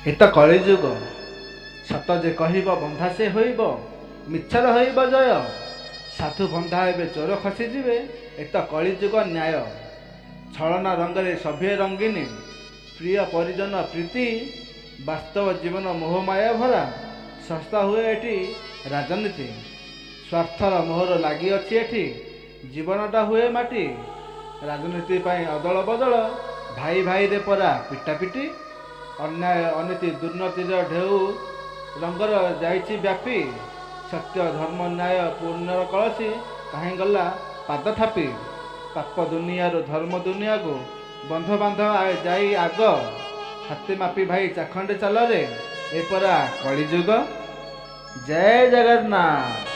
ଏତ କଳିଯୁଗ ସତ ଯେ କହିବ ବନ୍ଧା ସେ ହୋଇବ, ମିଛର ହୋଇବ ଜୟ। ସାଧୁ ବନ୍ଧା ହେବେ ଚୋର ଖସିଯିବେ, ଏତ କଳିଯୁଗ ନ୍ୟାୟ। ଛଳନା ରଙ୍ଗରେ ସଭ୍ୟ ରଙ୍ଗିନୀ, ପ୍ରିୟ ପରିଜନ ପ୍ରୀତି, ବାସ୍ତବ ଜୀବନ ମୋହମାୟା ଭରା। ଶସ୍ତା ହୁଏ ଏଠି ରାଜନୀତି, ସ୍ୱାର୍ଥର ମୋହର ଲାଗିଅଛି ଏଠି, ଜୀବନଟା ହୁଏ ମାଟି। ରାଜନୀତି ପାଇଁ ଅଦଳ ବଦଳ, ଭାଇ ଭାଇରେ ପରା ପିଟାପିଟି। ଅନ୍ୟାୟ ଅନୀତି ଦୁର୍ନୀତିର ଢେଉ ରଙ୍ଗର ଯାଇଛି ବ୍ୟାପି। ସତ୍ୟ ଧର୍ମ ନ୍ୟାୟ ପୂର୍ଣ୍ଣର କଳସୀ, କାହିଁ ଗଲା ପାଦ ଥାପି। ପାପ ଦୁନିଆରୁ ଧର୍ମ ଦୁନିଆକୁ, ବନ୍ଧ ବାନ୍ଧବ ଯାଇ ଆଗ। ହାତୀ ମାପି ଭାଇ ଚାଖଣ୍ଡେ ଚାଲରେ, ଏ ପରା କଳିଯୁଗ। ଜୟ ଜଗନ୍ନାଥ।